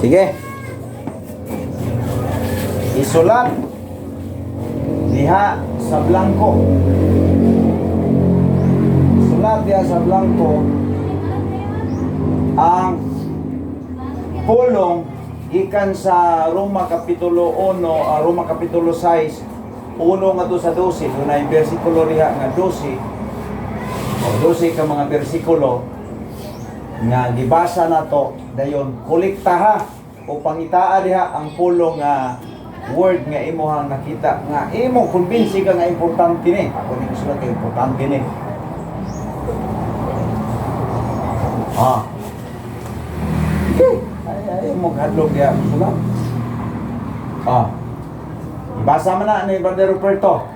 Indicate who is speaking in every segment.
Speaker 1: Sige. Isulat diha sa blanco. Isulat diha sa blanco ang pulong gikan sa Roma Kapitulo 1, Roma Kapitulo 6, 1 ngadto sa 12. Dunay bersikulo diha nga 12. O 12 ka mga bersikulo nga gibasa nato dayon kolektaha o pangitaa diha ang pulong nga word nga imuhang nakita nga imo kumbinsi ka nga importante ni. Ako ni gusto ka importante ni. Okay. Ay mo hadlok diha sulat. Ibasa man na ni Brother Ruperto.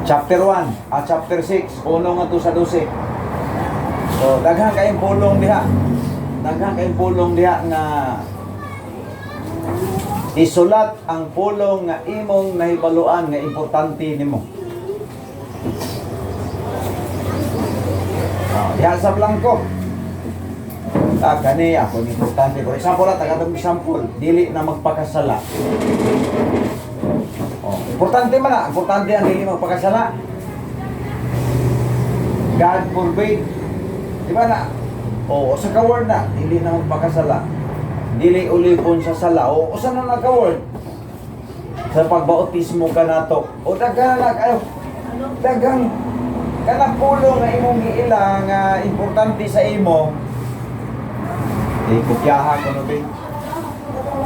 Speaker 1: Chapter 1, chapter 6, 1 ngadto sa 12. So, daghang kayong pulong diha. Daghang kayong pulong diha nga isulat ang pulong nga imong nahibaluan nga importante nimo. Diha sa blanco. Kani ako ni importante. For example, tagatong example, dili na magpakasala. Importante man na. Importante ang dili magpakasala. God forbid. Di ba na? Sa ka-word na, dili na magpakasala. Dili ulipon sa sala. Saan na naka-word? Sa pagbautismo ka na to. Dagang na kayo. Dagang kanang pulong na imong giila nga importante sa imo. Kopyahan ko no ba?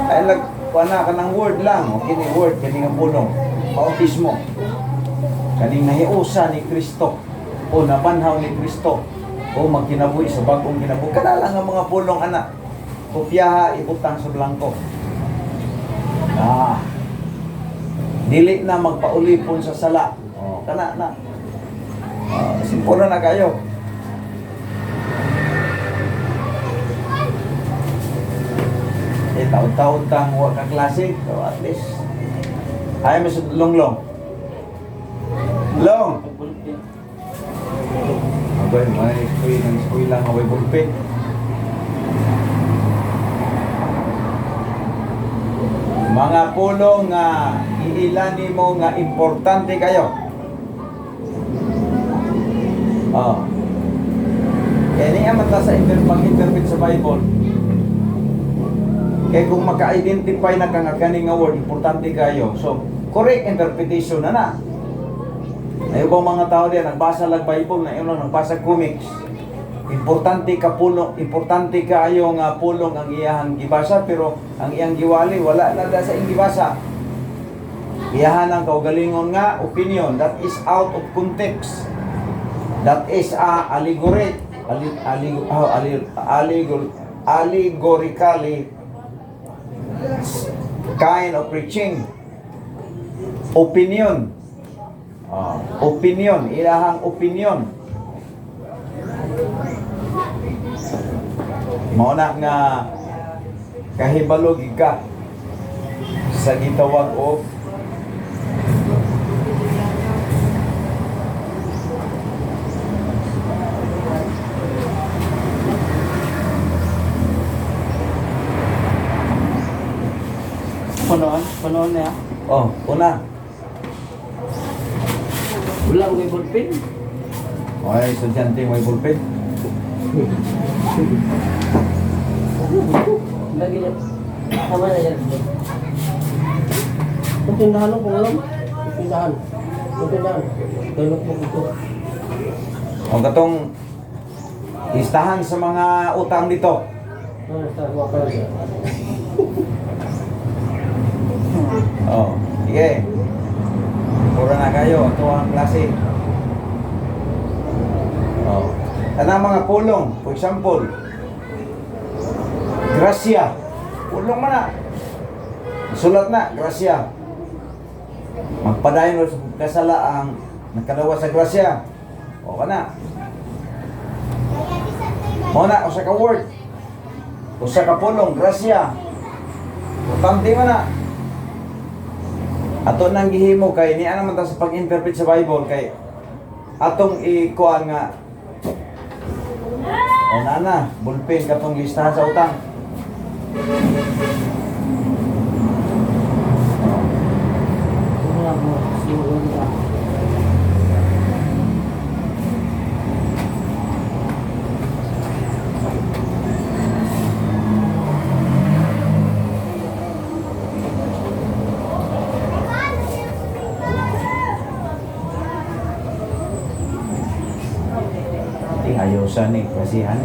Speaker 1: Ay kuana ka ng word lang. O kini word, kini nga pulong. Bautismo. Kaning nahiusa ni Kristo. O nabanhaw ni Kristo. O magkinabuhi sa bagong kinabuhi. Kana lang ang mga pulong anak. Kopyaha, ibutang sa blanco. Dili na magpaulipon sa sala. Kana na. Simpuro na kayo. Taon-taon tang huwag ka klasik. So at least ayaw mo sa long. Abay, may school lang away bulpin. Mga pulong nga iilani mo nga importante kayo. Kaya niya mata sa pag-interpret sa Bible. Kaya kung maka-identify na kang kaning nga word, importante kayo. So, correct interpretation na. Ayaw bang mga tao diyan, nagbasa lang Bible na yun, nagbasa comics. Importante ka pulong, importante kayo nga pulong ang iyang gibasa, pero ang iyang giwali, wala na sa iyang gibasa. Iyahan ang kaugalingon nga, opinion, that is out of context. That is allegorically kind of preaching. Opinion. Opinion. Ilahang opinion. Mauna nga kahibalog ka sa gitawag o
Speaker 2: Panoon na yan?
Speaker 1: Una.
Speaker 2: Wala may bulpin.
Speaker 1: Okay, estudyante may bulpin.
Speaker 2: Lagi yan. Tama na yan. Kung tindahan mo, kung alam. Tindahan. Tulog mo ito.
Speaker 1: Katong listahan sa mga utang dito. Sige. Pura na kayo. Ito ang klase. Tanang mga pulong. For example, Gracia. Pulong man na. Sulat na, Gracia. Magpadayon sa kasala ang nakalawa sa Gracia. O ka na. Muna, o sa ka-word. O sa ka-pulong, Gracia. Importante man na. Ato nang gihimo kay niya naman ta sa pag-interpret sa Bible kay atong ikuan nga nana, bulpin katong listahan sa utang.
Speaker 2: Wala mo. Siguro ka.
Speaker 1: Hindi, ayaw siya ni kasihan.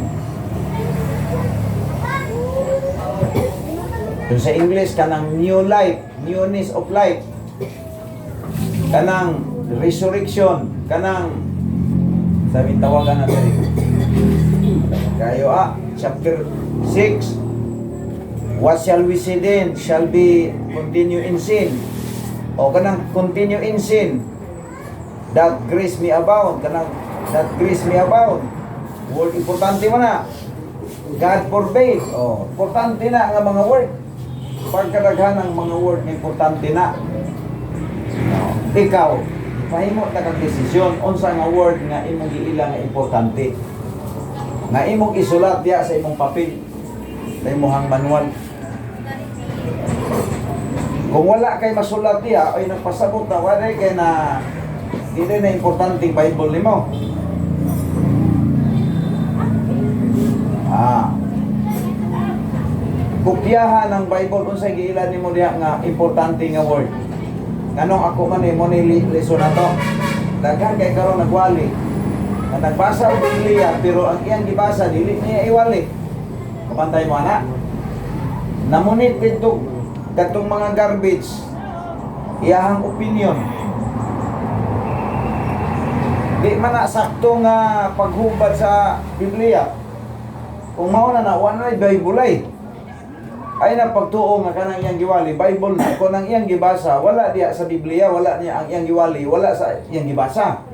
Speaker 1: Kung sa English, kanang new life, newness of life, kanang resurrection, kanang sabi tawagan natin kayo chapter 6, what shall we say then? Shall be continue in sin, o kanang continue in sin, that grace may abound, kanang that grace may abound. Word importante mo na, God forbid. Importante na ang mga word. Pagkadaghan ng mga word na importante na. Ikaw, mahimo ta kag desisyon unsa nga word nga imong giila nga importante. Nga imong isulat diya sa imong papel, sa imong manual. Kung wala kay masulat diya ay nagpasabot na wala kay na dili na importanteng Bible nimo. Kopyahan ng Bible unsay giila nimo diha nga importante nga word. Kanong ako man mo ni lesson na to. Daghan kay karon nagwali. Na nagbasa og Biblia pero ang iyang gibasa dili niya iwali. Kapantay mo ana. Namunit dito katong mga garbage. Iyahang opinion. Di man na sakto nga paghubad sa Biblia. Kung mao na wala na Bible ay na pagtuo nga kanang iyang giwali Bible na kung ang iyang gibasa wala diya sa Biblia, wala niya ang iyang giwali, wala sa iyang gibasa.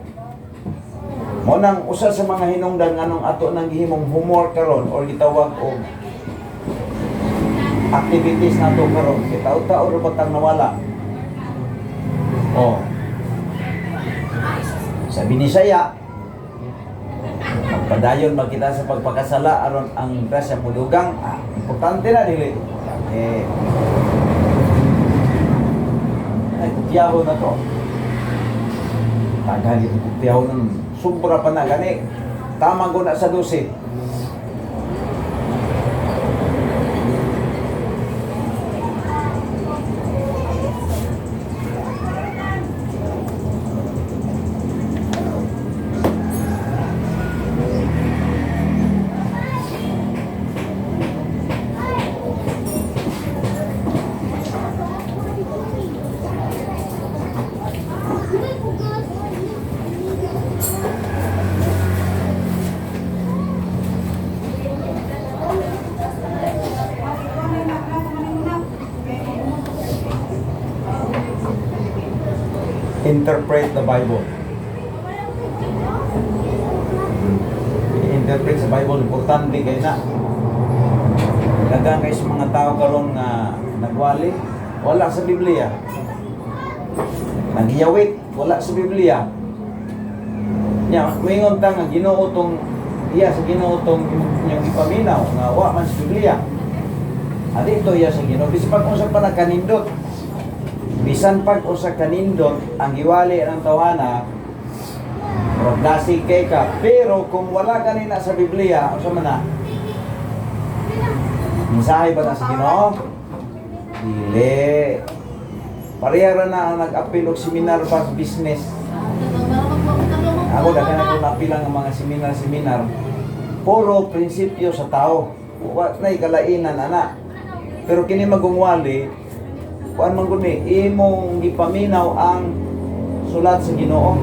Speaker 1: Mo nang usa sa mga hinungdan nganong ato nang gihimong homework karon or gitawag og activities nato karon kay taud-taud ra batang nawala. Sabi ni Saya, padayon magkita sa pagpakasala aron ang grasya mudugang. Importante na dili. Ay kupyaho na to. Tagal ito kupyaho ng sobra pa na gani. Tama ko na sa 12. Interpret the Bible. Interpret sa Bible importante kay na. Daghang kay sa mga tao karon nga nagwali wala sa Biblia. Naghiyawit wala sa Biblia. Nya moingon ta nga Ginoo tong iya sa Ginoo tong inyong ipaminaw nga wa man sa Biblia. Adi ito iya sa Ginoo bisan pag unsa pa nagkanindot. Bisan pag usa kanindot ang giwali ng tawhana nasig kay ka pero kung wala kanina sa Biblia unsa man na mensahe ba na sa Ginoo dili pareha ra na ang nag-apil og seminar pag business ako daghan ako napilang ang mga seminar puro prinsipyo sa tao wa nay kalainan ana pero kini magungwali kuan man gud ni imong gipaminaw ang sulat sa Ginoo.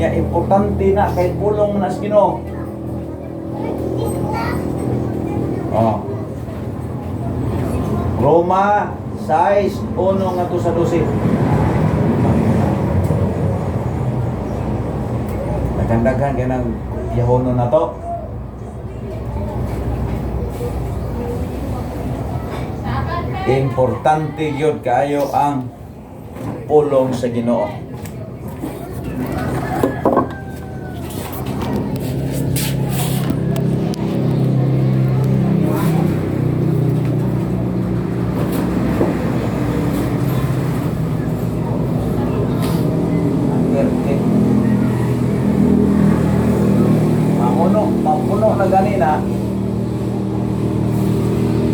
Speaker 1: Ya importante na kay pulong na sa Ginoo. Roma 6:1 ngadto sa 12. Nagandaghan kay nang yahonon na to. Importante gyud kaayo ang pulong sa Ginoo.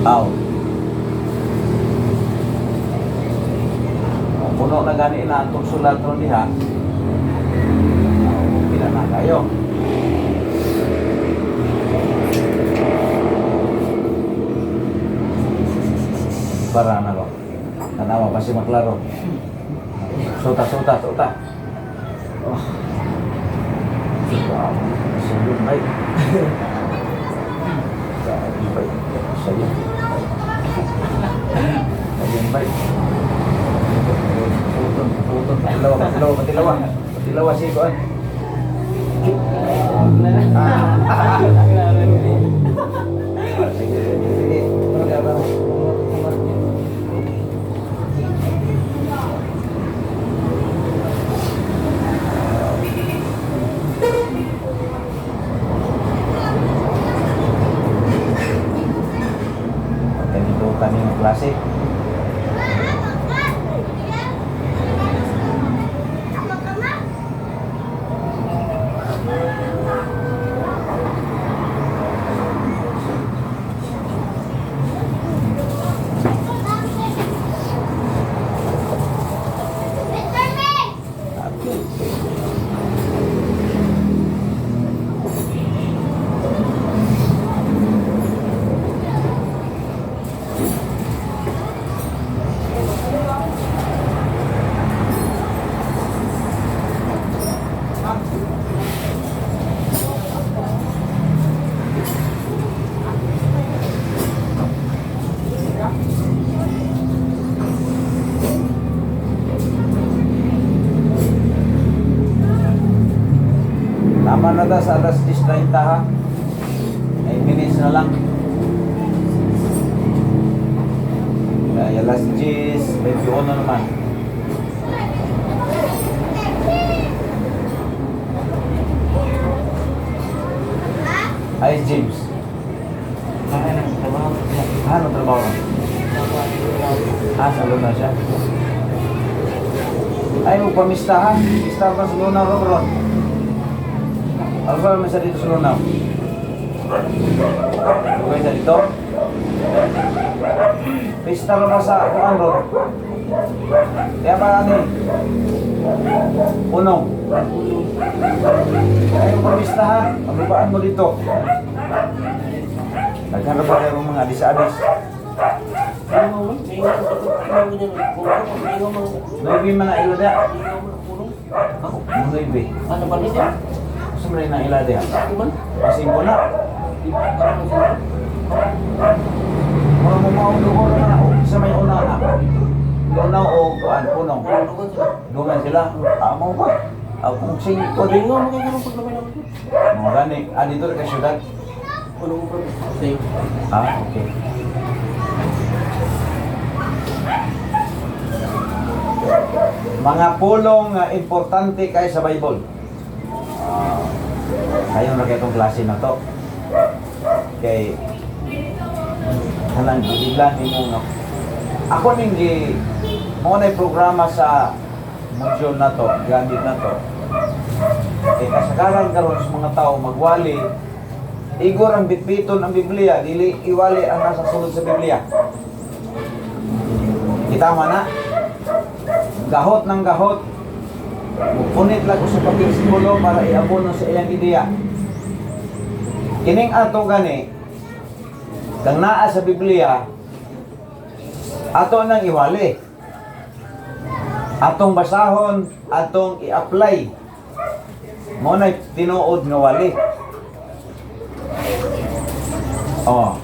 Speaker 1: Aw. Puno na gani na ang sulat ron diha. Pila na kayo. Para na ko. Tanawa pa si maklaro. Suta. Oh. Wow. Sayang baik. Sayang baik. Sayang baik. Putol. Patilawa si Kuan. Sige. Ganito kaming klase. Tama na ta sa alas 10:30 ha. 8 minutes na lang. Kaya alas 10, 21 na naman. Hi James. Ano trabaho? Sa luna siya. Ay, magpamistahan. Pista pa sa luna ron. Ano ba may sa dito sa luna? Okay sa dito? Pista ba sa kuan ron? Kaya pa ano eh? Punong. Ay, magpamistahan. Maglupaan mo dito. Naghanap ba kayo mga adis-adis? Noibi mga ilada. Noibi.
Speaker 2: Ano ba niya?
Speaker 1: Sumulay na ilada. Pasing ko na. Mga mamaw-luhor na o. Isa may una na. Lunaw o kuan, punong. Dungan sila. Amo ba? Kung sing ko din
Speaker 2: Bingo mo kayo ng paglamay naman.
Speaker 1: mga gani. Dito rin ka syudad.
Speaker 2: Puno mo pa. Same.
Speaker 1: Okay. Mga pulong importante kay sa Bible. Kayo na itong klase na to. Kay kanang ilan ni mo. Ako ning mo na programa sa module na to, gamit na to. Kay kasagaran karon sa mga tao magwali, igor ang bitbiton ang Biblia, dili iwali ang nasa sulod sa Biblia. Kitama na. Gahot ng gahot. Punit lang ko sa pagkisimulo para iabono sa iyang ideya. Kining ato gani, kang naa sa Biblia, ato nang iwali. Atong basahon, atong i-apply. Mo na tinuod nga wali. Oh.